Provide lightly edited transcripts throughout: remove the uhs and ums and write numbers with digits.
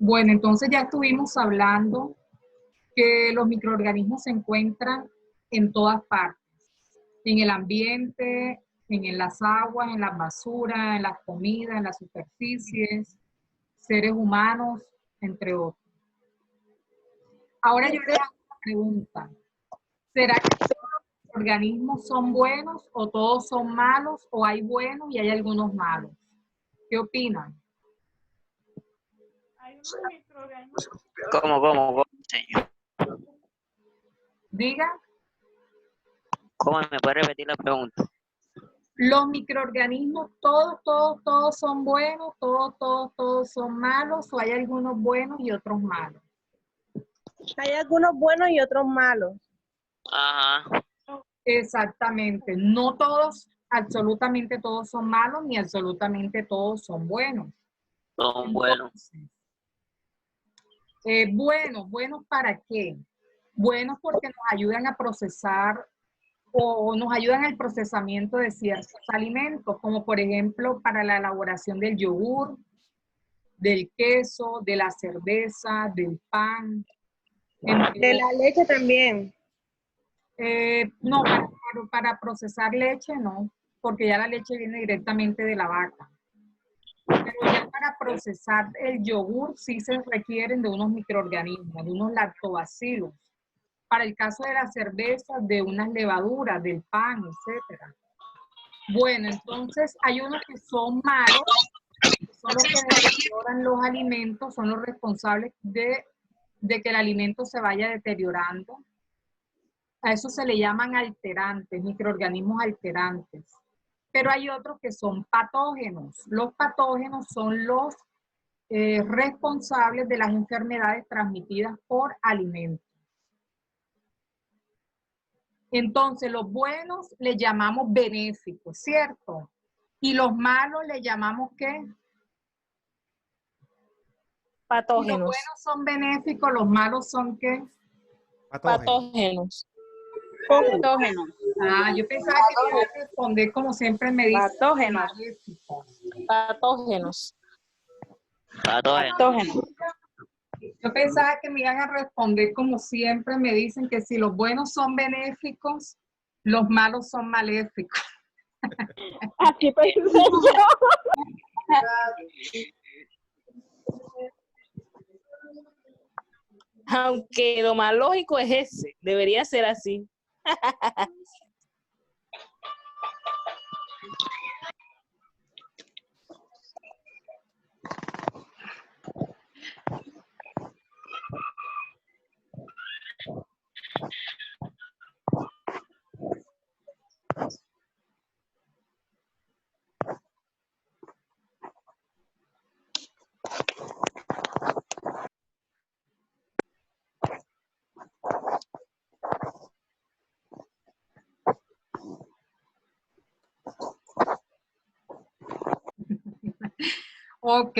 Bueno, entonces ya estuvimos hablando que los microorganismos se encuentran en todas partes, en el ambiente, en las aguas, en las basuras, en las comidas, en las superficies, seres humanos, entre otros. Ahora yo le hago una pregunta. ¿Será que todos los organismos son buenos o todos son malos o hay buenos y hay algunos malos? ¿Qué opinan? Hay unos microorganismos. ¿Cómo, señor? Diga. ¿Cómo me puede repetir la pregunta? Los microorganismos, todos son buenos, todos son malos, o hay algunos buenos y otros malos. Hay algunos buenos y otros malos. Ajá. Exactamente. No todos, absolutamente todos son malos, ni absolutamente todos son buenos. Son buenos. Buenos ¿para qué? Buenos porque nos ayudan a procesar o nos ayudan al procesamiento de ciertos alimentos, como por ejemplo para la elaboración del yogur, del queso, de la cerveza, del pan. De la leche también. No, para procesar leche no, porque ya la leche viene directamente de la vaca. Pero ya para procesar el yogur sí se requieren de unos microorganismos, de unos lactobacilos. Para el caso de la cerveza, de unas levaduras, del pan, etcétera. Bueno, entonces hay unos que son malos, son los que deterioran los alimentos, son los responsables de que el alimento se vaya deteriorando. A eso se le llaman alterantes, microorganismos alterantes. Pero hay otros que son patógenos. Los patógenos son los responsables de las enfermedades transmitidas por alimentos. Entonces, los buenos les llamamos benéficos, ¿cierto? Y los malos les llamamos ¿qué? Patógenos. Los buenos son benéficos, los malos son ¿qué? Patógenos. Patógenos. Ah, yo pensaba que me iba a responder como siempre me dicen. Patógenos. Patógenos. Patógenos. Yo pensaba que me iban a responder como siempre me dicen, que si los buenos son benéficos, los malos son maléficos. Así pensé yo. Aunque lo más lógico es ese, debería ser así. Ok.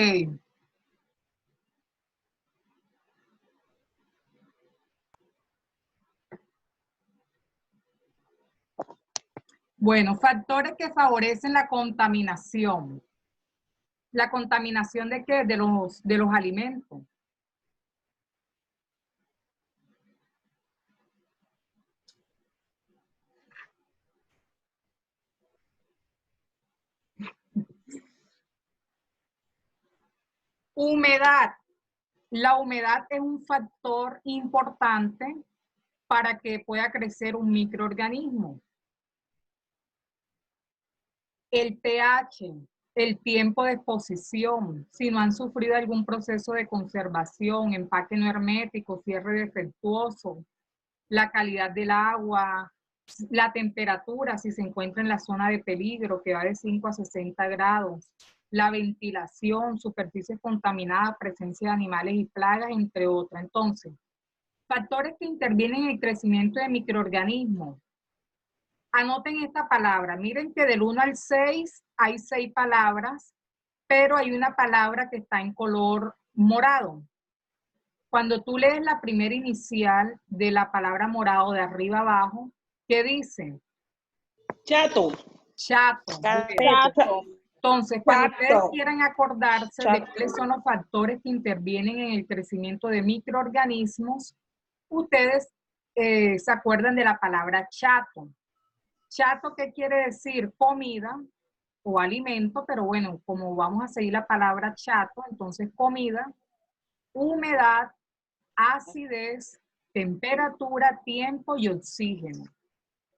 Bueno, factores que favorecen la contaminación. ¿La contaminación de qué? De los alimentos. Humedad. La humedad es un factor importante para que pueda crecer un microorganismo. El pH, el tiempo de exposición, si no han sufrido algún proceso de conservación, empaque no hermético, cierre defectuoso, la calidad del agua, la temperatura, si se encuentra en la zona de peligro, que va de 5 a 60 grados, la ventilación, superficies contaminadas, presencia de animales y plagas, entre otras. Entonces, factores que intervienen en el crecimiento de microorganismos. Anoten esta palabra. Miren que del 1 al 6 hay 6 palabras, pero hay una palabra que está en color morado. Cuando tú lees la primera inicial de la palabra morado de arriba abajo, ¿qué dice? Chato. Chato. Chato. Entonces, cuando ustedes Chato. quieran acordarse de Chato. cuáles son los factores que intervienen en el crecimiento de microorganismos, ustedes se acuerdan de la palabra chato. Chato, ¿qué quiere decir? Comida o alimento, pero bueno, como vamos a seguir la palabra chato, entonces comida, humedad, acidez, temperatura, tiempo y oxígeno.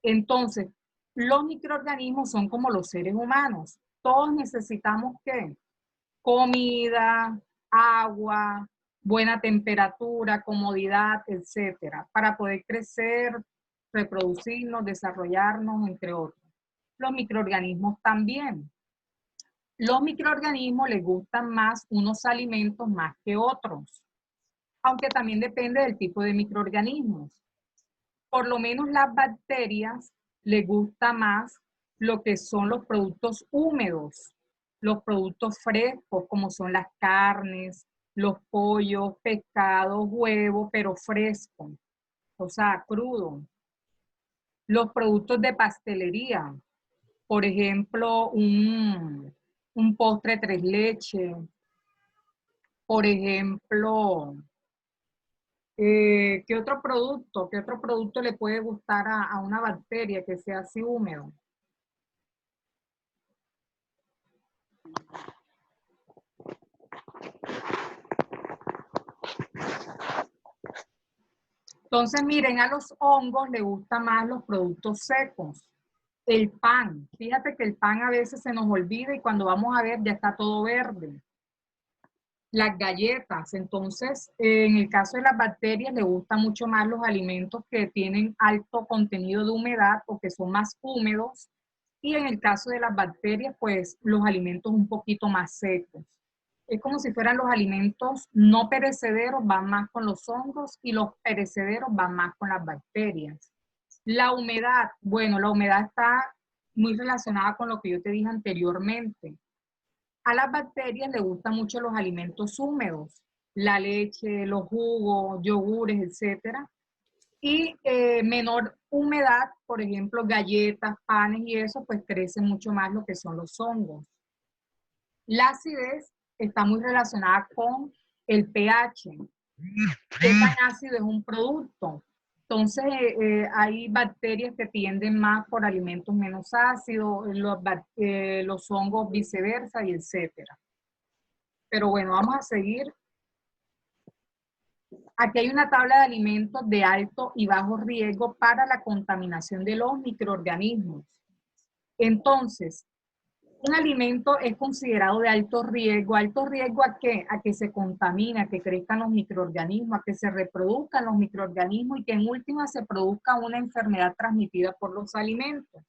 Entonces, los microorganismos son como los seres humanos. Todos necesitamos ¿qué? Comida, agua, buena temperatura, comodidad, etcétera, para poder crecer, reproducirnos, desarrollarnos, entre otros. Los microorganismos también. Los microorganismos les gustan más unos alimentos más que otros, aunque también depende del tipo de microorganismos. Por lo menos las bacterias les gusta más lo que son los productos húmedos, los productos frescos, como son las carnes, los pollos, pescados, huevos, pero frescos, o sea, crudo. Los productos de pastelería, por ejemplo, un postre tres leches, por ejemplo, ¿qué otro producto le puede gustar a una bacteria que sea así húmedo? Entonces, miren, a los hongos les gustan más los productos secos. El pan, fíjate que el pan a veces se nos olvida y cuando vamos a ver ya está todo verde. Las galletas, entonces, en el caso de las bacterias les gustan mucho más los alimentos que tienen alto contenido de humedad o que son más húmedos. Y en el caso de las bacterias, pues los alimentos un poquito más secos. Es como si fueran los alimentos no perecederos van más con los hongos y los perecederos van más con las bacterias. La humedad, bueno, la humedad está muy relacionada con lo que yo te dije anteriormente. A las bacterias les gustan mucho los alimentos húmedos, la leche, los jugos, yogures, etcétera. Y menor humedad, por ejemplo, galletas, panes y eso, pues crece mucho más lo que son los hongos. La acidez está muy relacionada con el pH. ¿Qué tan ácido es un producto? Entonces, hay bacterias que tienden más por alimentos menos ácidos, los hongos viceversa y etcétera. Pero bueno, vamos a seguir. Aquí hay una tabla de alimentos de alto y bajo riesgo para la contaminación de los microorganismos. Entonces, un alimento es considerado de alto riesgo. ¿Alto riesgo a qué? A que se contamine, a que crezcan los microorganismos, a que se reproduzcan los microorganismos y que en última se produzca una enfermedad transmitida por los alimentos.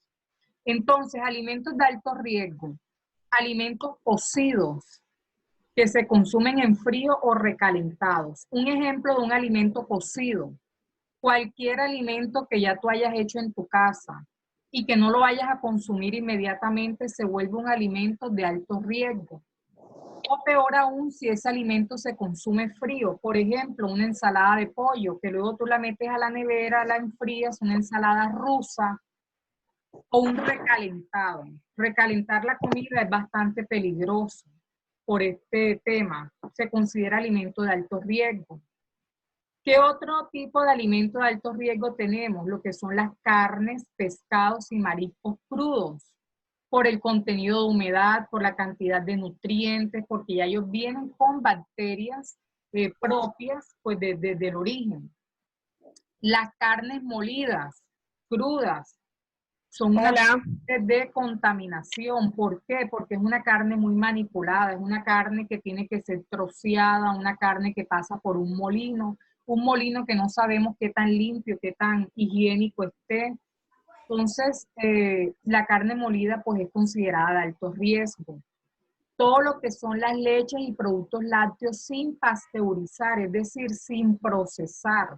Entonces, alimentos de alto riesgo, alimentos cocidos que se consumen en frío o recalentados. Un ejemplo de un alimento cocido, cualquier alimento que ya tú hayas hecho en tu casa y que no lo vayas a consumir inmediatamente se vuelve un alimento de alto riesgo. O peor aún si ese alimento se consume frío. Por ejemplo, una ensalada de pollo que luego tú la metes a la nevera, la enfrías, una ensalada rusa o un recalentado. Recalentar la comida es bastante peligroso por este tema. Se considera alimento de alto riesgo. ¿Qué otro tipo de alimento de alto riesgo tenemos? Lo que son las carnes, pescados y mariscos crudos, por el contenido de humedad, por la cantidad de nutrientes, porque ya ellos vienen con bacterias propias pues desde el origen. Las carnes molidas, crudas, son una fuente de contaminación. ¿Por qué? Porque es una carne muy manipulada, es una carne que tiene que ser troceada, una carne que pasa por un molino que no sabemos qué tan limpio, qué tan higiénico esté. Entonces, la carne molida pues es considerada de alto riesgo. Todo lo que son las leches y productos lácteos sin pasteurizar, es decir, sin procesar.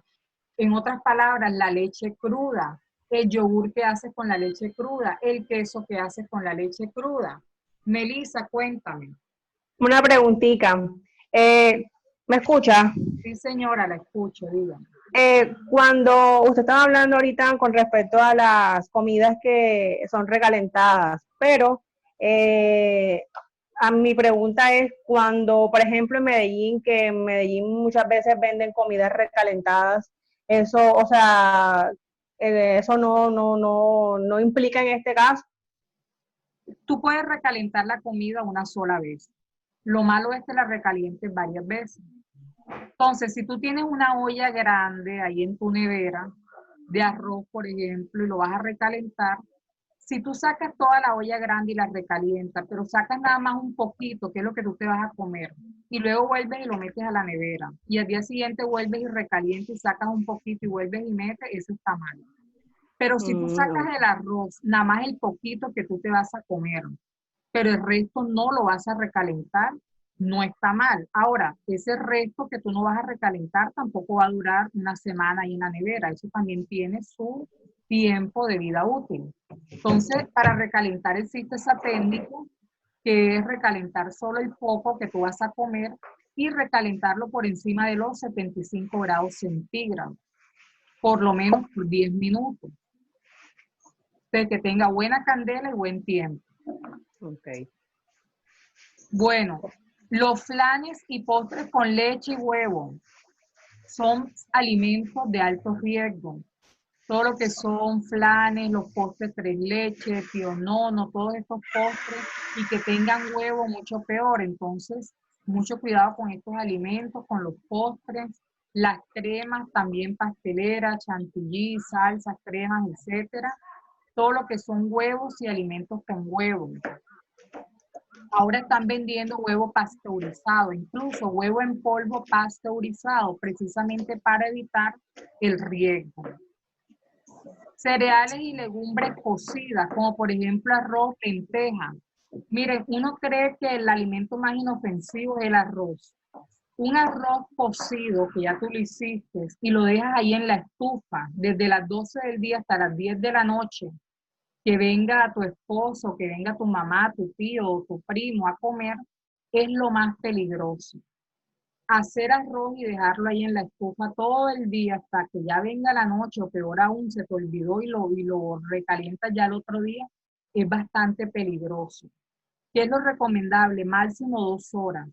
En otras palabras, la leche cruda, el yogur que haces con la leche cruda, el queso que haces con la leche cruda. Melissa, cuéntame. Una preguntita. ¿Me escucha? Sí, señora, la escucho, dígame. Cuando usted estaba hablando ahorita con respecto a las comidas que son recalentadas, pero A mi pregunta es cuando, por ejemplo, en Medellín, que en Medellín muchas veces venden comidas recalentadas, eso, o sea, eso no implica en este caso. Tú puedes recalentar la comida una sola vez. Lo malo es que la recalientes varias veces. Entonces, si tú tienes una olla grande ahí en tu nevera de arroz, por ejemplo, y lo vas a recalentar, si tú sacas toda la olla grande y la recalientas, pero sacas nada más un poquito, que es lo que tú te vas a comer, y luego vuelves y lo metes a la nevera, y al día siguiente vuelves y recalientas y sacas un poquito y vuelves y metes, eso está mal. Pero si tú sacas el arroz, nada más el poquito que tú te vas a comer, pero el resto no lo vas a recalentar, no está mal. Ahora, ese resto que tú no vas a recalentar tampoco va a durar una semana ahí en la nevera. Eso también tiene su tiempo de vida útil. Entonces, para recalentar existe esa técnica que es recalentar solo el poco que tú vas a comer y recalentarlo por encima de los 75 grados centígrados, por lo menos por 10 minutos. De que tenga buena candela y buen tiempo. Okay. Bueno, los flanes y postres con leche y huevo son alimentos de alto riesgo. Todo lo que son flanes, los postres tres leche, pionono, todos estos postres y que tengan huevo, mucho peor. Entonces, mucho cuidado con estos alimentos, con los postres, las cremas también pasteleras, chantilly, salsas, cremas, etcétera. Todo lo que son huevos y alimentos con huevos. Ahora están vendiendo huevo pasteurizado, incluso huevo en polvo pasteurizado, precisamente para evitar el riesgo. Cereales y legumbres cocidas, como por ejemplo arroz, lenteja. Miren, uno cree que el alimento más inofensivo es el arroz. Un arroz cocido que ya tú lo hiciste y lo dejas ahí en la estufa desde las 12 del día hasta las 10 de la noche, que venga tu esposo, que venga tu mamá, tu tío, tu primo a comer, es lo más peligroso. Hacer arroz y dejarlo ahí en la estufa todo el día hasta que ya venga la noche o peor aún se te olvidó y lo recalientas ya el otro día, es bastante peligroso. ¿Qué es lo recomendable? Máximo 2 horas.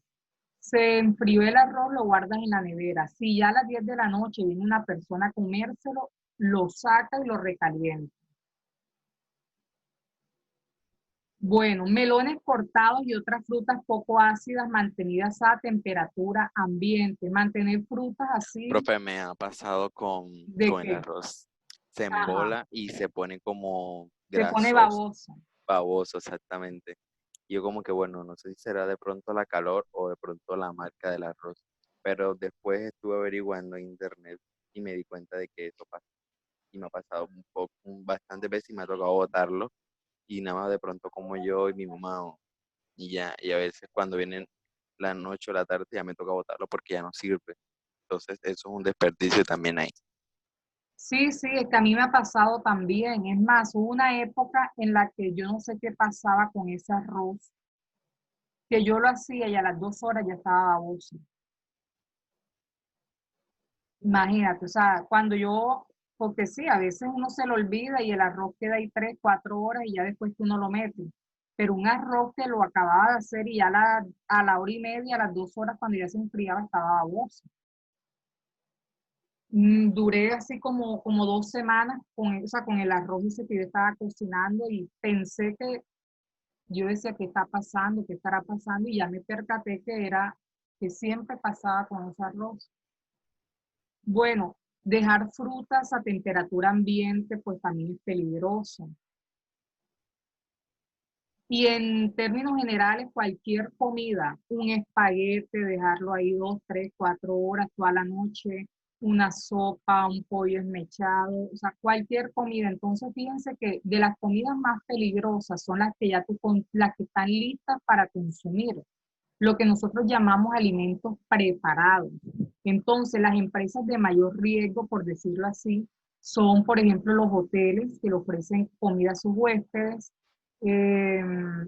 Se enfrió el arroz, lo guardas en la nevera. Si ya a las 10 de la noche viene una persona a comérselo, lo saca y lo recalienta. Bueno, melones cortados y otras frutas poco ácidas mantenidas a temperatura ambiente. Mantener frutas así. Profe, me ha pasado con ¿De el qué? arroz. Se Ajá. embola y se pone como Se pone grasoso, baboso. baboso exactamente. Yo como que bueno, no sé si será de pronto la calor o de pronto la marca del arroz, pero después estuve averiguando en internet y me di cuenta de que eso pasa. Y me ha pasado bastantes veces y me ha tocado botarlo y nada más de pronto como yo y mi mamá y ya, y a veces cuando vienen la noche o la tarde ya me toca botarlo porque ya no sirve. Entonces eso es un desperdicio también ahí. Sí, sí, es que a mí me ha pasado también. Es más, hubo una época en la que yo no sé qué pasaba con ese arroz, que yo lo hacía y a las 2 horas ya estaba baboso. Imagínate, o sea, cuando yo, porque sí, a veces uno se lo olvida y el arroz queda ahí 3, 4 horas y ya después tú no lo metes. Pero un arroz que lo acababa de hacer y ya a la hora y media, a las 2 horas, cuando ya se enfriaba, estaba baboso. Duré así como 2 semanas o sea, con el arroz ese que yo estaba cocinando y pensé que, yo decía, ¿qué está pasando? ¿Qué estará pasando? Y ya me percaté que siempre pasaba con ese arroz. Bueno, dejar frutas a temperatura ambiente, pues también es peligroso. Y en términos generales, cualquier comida, un espaguete, dejarlo ahí 2, 3, 4 horas toda la noche, una sopa, un pollo esmechado, o sea, cualquier comida. Entonces, fíjense que de las comidas más peligrosas son las que las que están listas para consumir, lo que nosotros llamamos alimentos preparados. Entonces, las empresas de mayor riesgo, por decirlo así, son, por ejemplo, los hoteles que le ofrecen comida a sus huéspedes,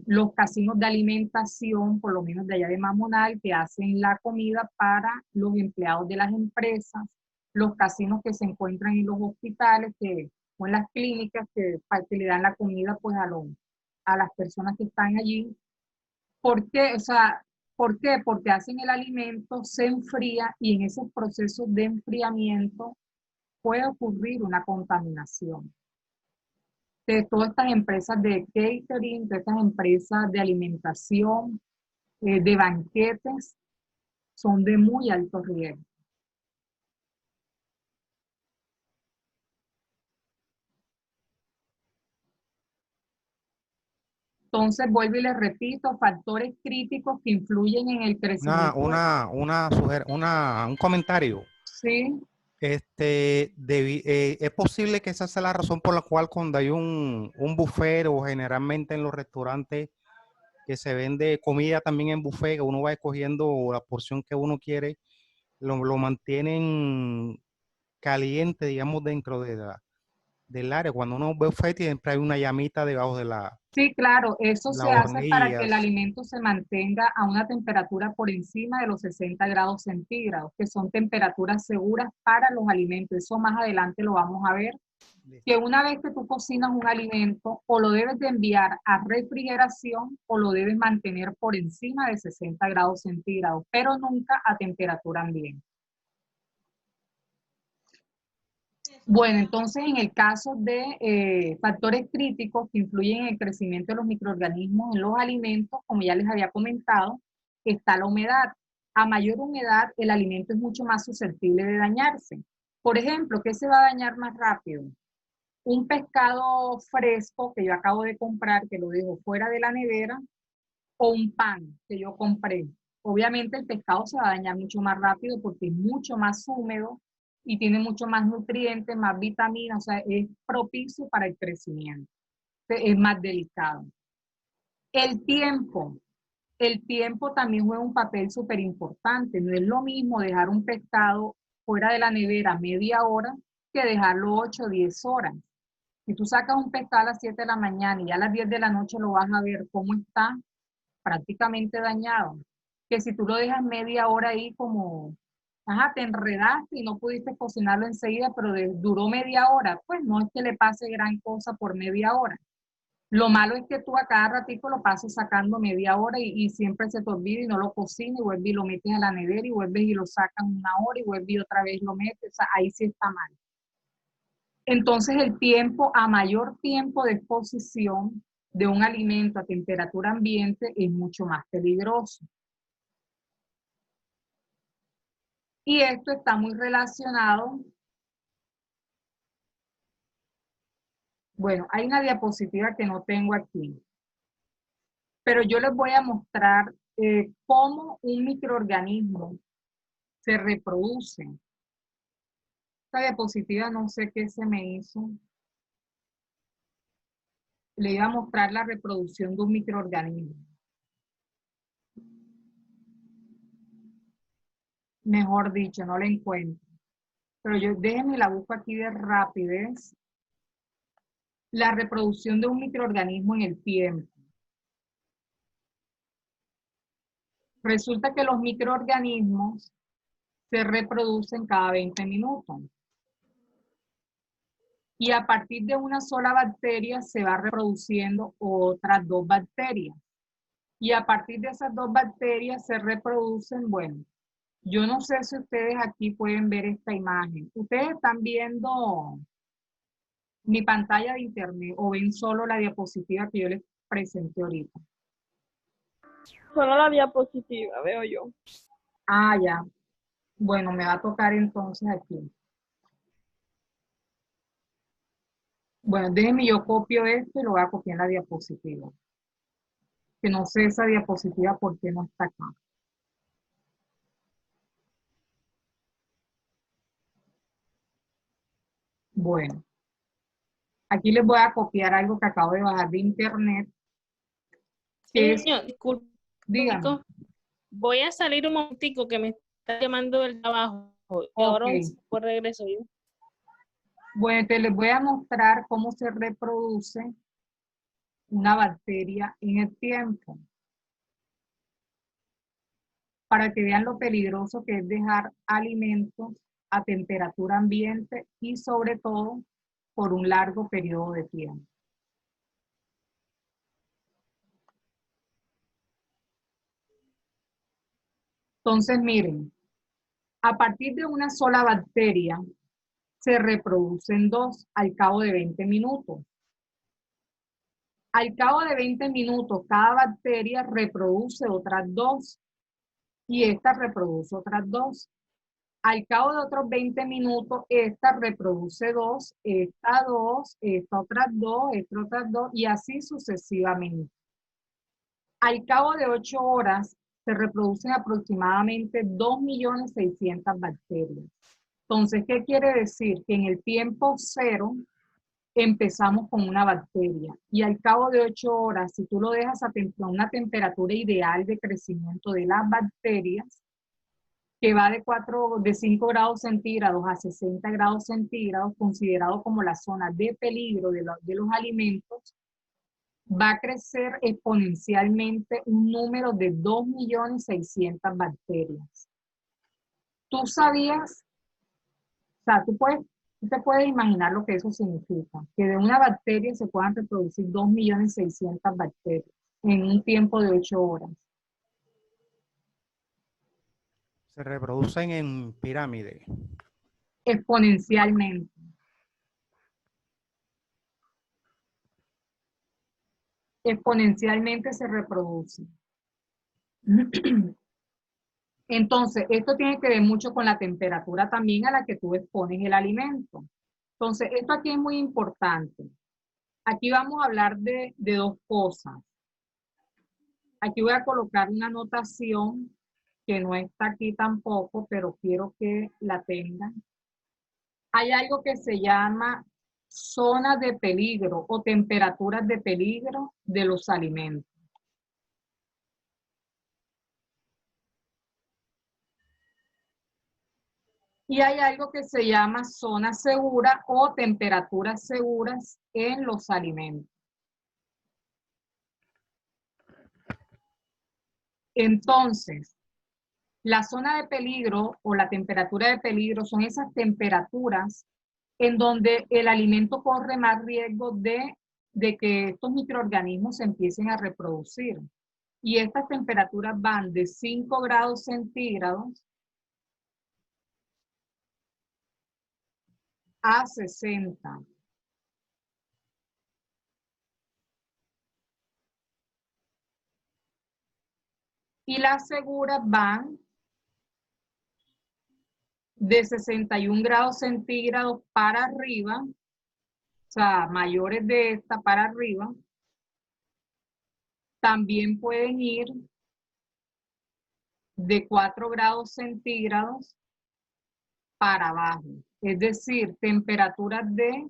los casinos de alimentación, por lo menos de allá de Mamonal, que hacen la comida para los empleados de las empresas, los casinos que se encuentran en los hospitales o en las clínicas que le dan la comida pues a las personas que están allí. ¿Por qué? O sea, ¿por qué? Porque hacen el alimento, se enfría y en esos procesos de enfriamiento puede ocurrir una contaminación. De todas estas empresas de catering, de estas empresas de alimentación, de banquetes, son de muy alto riesgo. Entonces, vuelvo y les repito, factores críticos que influyen en el crecimiento. Un comentario. Sí, Es posible que esa sea la razón por la cual cuando hay un buffet o generalmente en los restaurantes que se vende comida también en buffet, que uno va escogiendo la porción que uno quiere, lo mantienen caliente, digamos, dentro del área. Cuando uno buffet siempre hay una llamita debajo de sí, claro, eso las se hace para que el hornillas. alimento se mantenga a una temperatura por encima de los 60 grados centígrados, que son temperaturas seguras para los alimentos. Eso más adelante lo vamos a ver, que una vez que tú cocinas un alimento, o lo debes de enviar a refrigeración o lo debes mantener por encima de 60 grados centígrados, pero nunca a temperatura ambiente. Bueno, entonces en el caso de factores críticos que influyen en el crecimiento de los microorganismos en los alimentos, como ya les había comentado, está la humedad. A mayor humedad, el alimento es mucho más susceptible de dañarse. Por ejemplo, ¿qué se va a dañar más rápido? Un pescado fresco que yo acabo de comprar, que lo dejo fuera de la nevera, o un pan que yo compré. Obviamente el pescado se va a dañar mucho más rápido porque es mucho más húmedo y tiene mucho más nutrientes, más vitaminas, o sea, es propicio para el crecimiento. Es más delicado. El tiempo también juega un papel súper importante. No es lo mismo dejar un pescado fuera de la nevera media hora que dejarlo 8 o 10 horas. Si tú sacas un pescado a las 7 de la mañana y ya a las 10 de la noche lo vas a ver cómo está, prácticamente dañado. Que si tú lo dejas media hora ahí como, ajá, te enredaste y no pudiste cocinarlo enseguida, pero duró media hora, pues no es que le pase gran cosa por media hora. Lo malo es que tú a cada ratito lo pases sacando media hora y siempre se te olvida y no lo cocinas y vuelves y lo metes a la nevera y vuelves y lo sacas una hora y vuelves y otra vez lo metes, o sea, ahí sí está mal. Entonces el tiempo, a mayor tiempo de exposición de un alimento a temperatura ambiente es mucho más peligroso. Y esto está muy relacionado. Bueno, hay una diapositiva que no tengo aquí, pero yo les voy a mostrar cómo un microorganismo se reproduce. Esta diapositiva no sé qué se me hizo. Le iba a mostrar la reproducción de un microorganismo. Mejor dicho, no la encuentro. Pero déjenme la busco aquí de rapidez. La reproducción de un microorganismo en el tiempo. Resulta que los microorganismos se reproducen cada 20 minutos. Y a partir de una sola bacteria se va reproduciendo otras 2 bacterias. Y a partir de esas 2 bacterias se reproducen, bueno, yo no sé si ustedes aquí pueden ver esta imagen. Ustedes están viendo mi pantalla de internet o ven solo la diapositiva que yo les presenté ahorita. Solo la diapositiva, veo yo. Ah, ya. Bueno, me va a tocar entonces aquí. Bueno, déjenme, yo copio esto y lo voy a copiar en la diapositiva. Que no sé esa diapositiva por qué no está acá. Bueno, aquí les voy a copiar algo que acabo de bajar de internet. Que es, Señor, disculpe, díganme. voy a salir un momentico que me está llamando del trabajo. Y ahora Ok. por regreso. ¿Sí? Bueno, entonces les voy a mostrar cómo se reproduce una bacteria en el tiempo. Para que vean lo peligroso que es dejar alimentos a temperatura ambiente y sobre todo por un largo periodo de tiempo. Entonces, miren, a partir de una sola bacteria se reproducen dos al cabo de 20 minutos. Al cabo de 20 minutos, cada bacteria reproduce otras dos y esta reproduce otras dos. Al cabo de otros 20 minutos, esta reproduce dos, esta otras dos, esta otras dos, y así sucesivamente. Al cabo de 8 horas, se reproducen aproximadamente 2.600.000 bacterias. Entonces, ¿qué quiere decir? Que en el tiempo cero empezamos con una bacteria y al cabo de 8 horas, si tú lo dejas a una temperatura ideal de crecimiento de las bacterias, que va de 5 grados centígrados a 60 grados centígrados, considerado como la zona de peligro de los alimentos, va a crecer exponencialmente un número de 2.600.000 bacterias. ¿Tú sabías? O sea, tú te puedes imaginar lo que eso significa, que de una bacteria se puedan reproducir 2.600.000 bacterias en un tiempo de 8 horas. Se reproducen en pirámide. Exponencialmente. Exponencialmente se reproduce. Entonces, esto tiene que ver mucho con la temperatura también a la que tú expones el alimento. Entonces, esto aquí es muy importante. Aquí vamos a hablar de dos cosas. Aquí voy a colocar una anotación que no está aquí tampoco, pero quiero que la tengan. Hay algo que se llama zonas de peligro o temperaturas de peligro de los alimentos. Y hay algo que se llama zona segura o temperaturas seguras en los alimentos. Entonces, la zona de peligro o la temperatura de peligro son esas temperaturas en donde el alimento corre más riesgo de que estos microorganismos se empiecen a reproducir. Y estas temperaturas van de 5 grados centígrados a 60. Y las seguras van de 61 grados centígrados para arriba, o sea, mayores de esta para arriba. También pueden ir de 4 grados centígrados para abajo. Es decir, temperaturas de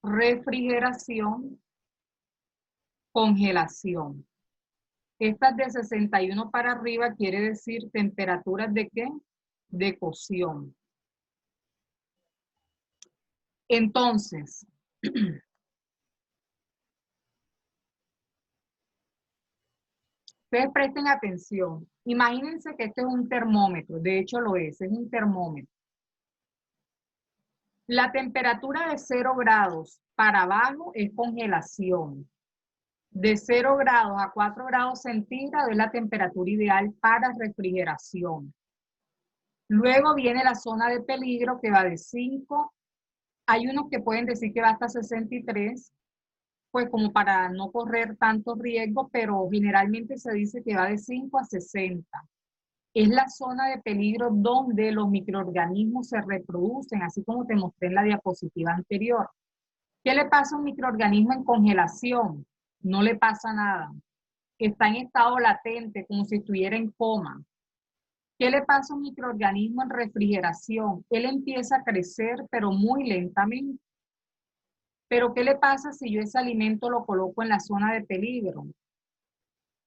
refrigeración, congelación. Estas de 61 para arriba quiere decir temperaturas de ¿qué? De cocción. Entonces, ustedes presten atención. Imagínense que este es un termómetro, de hecho lo es un termómetro. La temperatura de 0 grados para abajo es congelación. De 0 grados a 4 grados centígrados es la temperatura ideal para refrigeración. Luego viene la zona de peligro que va de 5. Hay unos que pueden decir que va hasta 63, pues como para no correr tanto riesgo, pero generalmente se dice que va de 5 a 60. Es la zona de peligro donde los microorganismos se reproducen, así como te mostré en la diapositiva anterior. ¿Qué le pasa a un microorganismo en congelación? No le pasa nada. Está en estado latente, como si estuviera en coma. ¿Qué le pasa a un microorganismo en refrigeración? Él empieza a crecer, pero muy lentamente. ¿Pero qué le pasa si yo ese alimento lo coloco en la zona de peligro?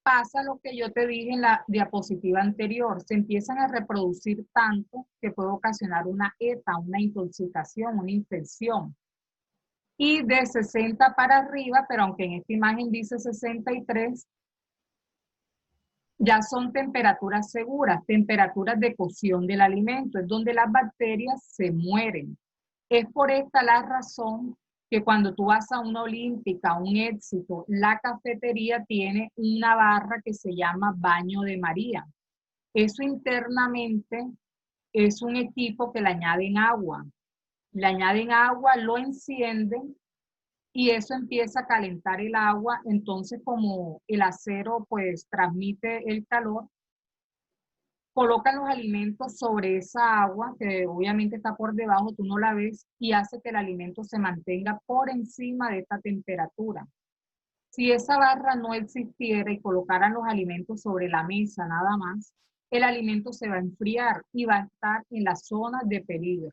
Pasa lo que yo te dije en la diapositiva anterior. Se empiezan a reproducir tanto que puede ocasionar una ETA, una intoxicación, una infección. Y de 60 para arriba, pero aunque en esta imagen dice 63, ya son temperaturas seguras, temperaturas de cocción del alimento, es donde las bacterias se mueren. Es por esta la razón que cuando tú vas a una olímpica, un éxito, la cafetería tiene una barra que se llama Baño de María. Eso internamente es un equipo que le añaden agua. Le añaden agua, lo encienden y eso empieza a calentar el agua. Entonces, como el acero pues transmite el calor, colocan los alimentos sobre esa agua, que obviamente está por debajo, tú no la ves, y hace que el alimento se mantenga por encima de esta temperatura. Si esa barra no existiera y colocaran los alimentos sobre la mesa nada más, el alimento se va a enfriar y va a estar en la zona de peligro.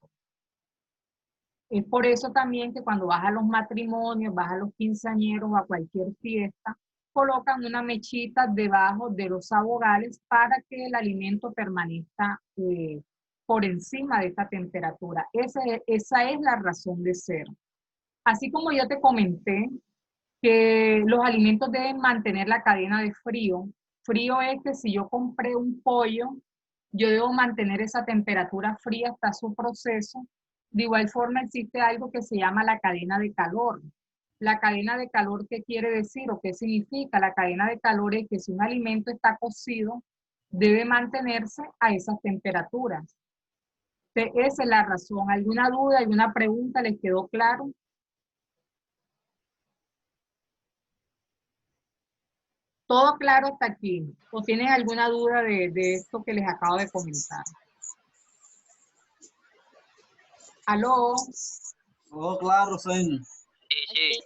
Es por eso también que cuando vas a los matrimonios, vas a los quinceañeros o a cualquier fiesta, colocan una mechita debajo de los abogales para que el alimento permanezca por encima de esta temperatura. Esa es la razón de ser. Así como yo te comenté que los alimentos deben mantener la cadena de frío. Frío es que si yo compré un pollo, yo debo mantener esa temperatura fría hasta su proceso. De igual forma existe algo que se llama la cadena de calor. La cadena de calor, ¿qué quiere decir o qué significa? La cadena de calor es que si un alimento está cocido, debe mantenerse a esas temperaturas. Esa es la razón. ¿Alguna duda, alguna pregunta? ¿Les quedó claro? ¿Todo claro hasta aquí? ¿O tienen alguna duda de esto que les acabo de comentar? ¿Aló? Todo claro, señor. Sí,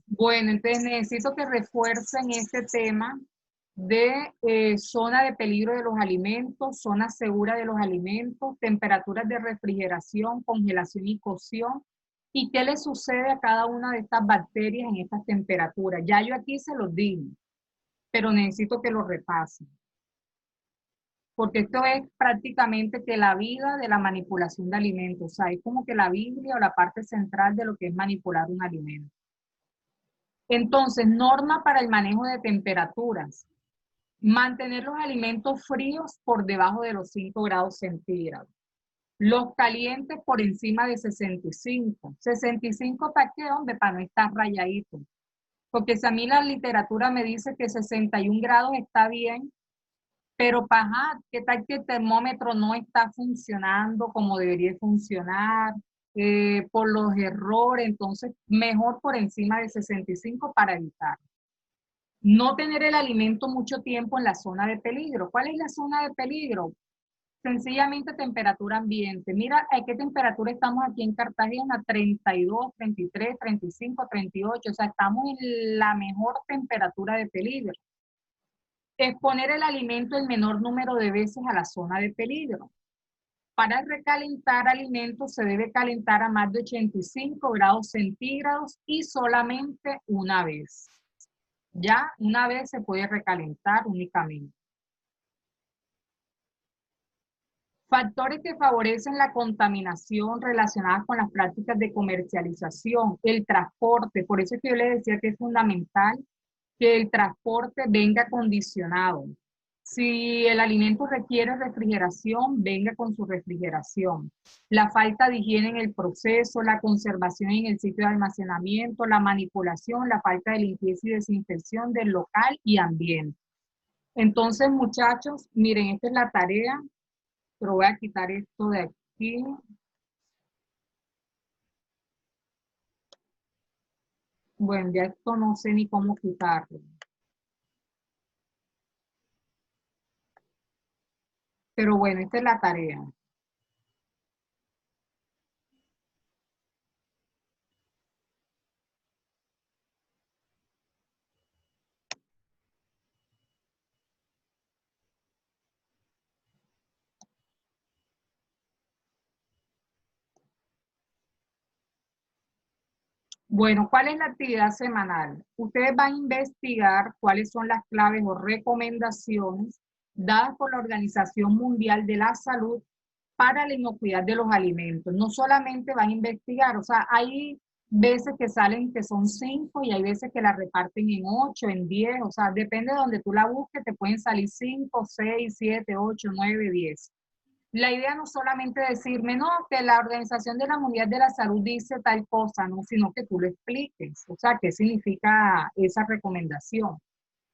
Bueno, entonces necesito que refuercen este tema de zona de peligro de los alimentos, zona segura de los alimentos, temperaturas de refrigeración, congelación y cocción, y qué le sucede a cada una de estas bacterias en estas temperaturas. Ya yo aquí se los dije, pero necesito que lo repasen. Porque esto es prácticamente que la vida de la manipulación de alimentos, o sea, es como que la Biblia o la parte central de lo que es manipular un alimento. Entonces, norma para el manejo de temperaturas. Mantener los alimentos fríos por debajo de los 5 grados centígrados. Los calientes por encima de 65. 65 ¿para qué, hombre? Para no estar rayadito. Porque si a mí la literatura me dice que 61 grados está bien, pero paja, ¿qué tal que el termómetro no está funcionando como debería funcionar? Por los errores, entonces mejor por encima de 65 para evitar. No tener el alimento mucho tiempo en la zona de peligro. ¿Cuál es la zona de peligro? Sencillamente temperatura ambiente. Mira a qué temperatura estamos aquí en Cartagena, 32, 33, 35, 38, o sea, estamos en la mejor temperatura de peligro. Exponer el alimento el menor número de veces a la zona de peligro. Para recalentar alimentos se debe calentar a más de 85 grados centígrados y solamente una vez. Ya una vez se puede recalentar únicamente. Factores que favorecen la contaminación relacionadas con las prácticas de comercialización, el transporte. Por eso es que yo les decía que es fundamental que el transporte venga acondicionado. Si el alimento requiere refrigeración, venga con su refrigeración. La falta de higiene en el proceso, la conservación en el sitio de almacenamiento, la manipulación, la falta de limpieza y desinfección del local y ambiente. Entonces, muchachos, miren, esta es la tarea, pero voy a quitar esto de aquí. Bueno, ya esto no sé ni cómo quitarlo. Pero bueno, esta es la tarea. Bueno, ¿cuál es la actividad semanal? Ustedes van a investigar cuáles son las claves o recomendaciones dadas por la Organización Mundial de la Salud para la inocuidad de los alimentos. No solamente van a investigar, o sea, hay veces que salen que son 5 y hay veces que la reparten en 8, en 10, o sea, depende de donde tú la busques, te pueden salir 5, 6, 7, 8, 9, 10. La idea no solamente decirme, no, que la Organización de la Mundial de la Salud dice tal cosa, no, sino que tú lo expliques, o sea, qué significa esa recomendación.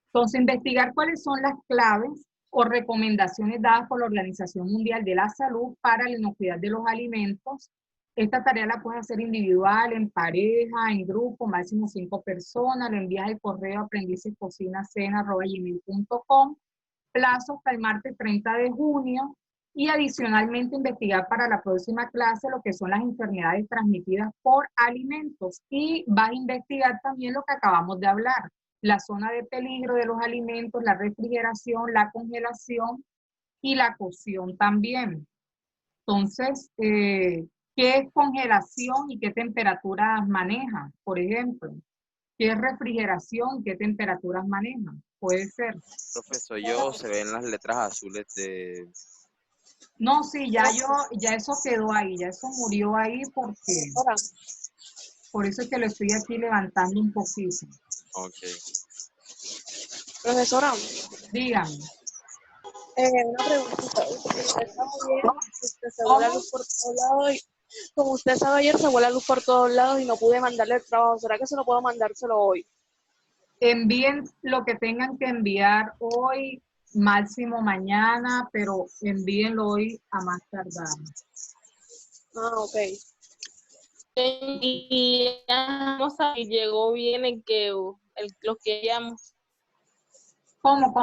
Entonces, investigar cuáles son las claves o recomendaciones dadas por la Organización Mundial de la Salud para la inocuidad de los alimentos. Esta tarea la puedes hacer individual, en pareja, en grupo, máximo 5 personas. Lo envías al correo aprendicescocina@gmail.com. Plazo hasta el martes 30 de junio. Y adicionalmente investigar para la próxima clase lo que son las enfermedades transmitidas por alimentos. Y vas a investigar también lo que acabamos de hablar, la zona de peligro de los alimentos, la refrigeración, la congelación y la cocción también. Entonces, ¿qué es congelación y qué temperaturas maneja? Por ejemplo, ¿qué es refrigeración y qué temperaturas maneja? Puede ser. Profesor, yo se ven las letras azules de... No, sí, ya eso quedó ahí, ya eso murió ahí porque, Ahora, por eso es que lo estoy aquí levantando un poquito. Ok. profesora, Dígame. una preguntita. Usted sabe ayer, usted se fue la luz por todos lados y, como usted sabe ayer, se fue la luz por todos lados y no pude mandarle el trabajo. ¿Será que se lo puedo mandárselo hoy? Envíen lo que tengan que enviar hoy, máximo mañana, pero envíenlo hoy a más tardar. Ah, ok. Y ya vamos a y llegó bien los que llamamos. ¿Cómo?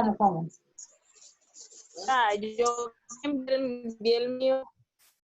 Yo envié el mío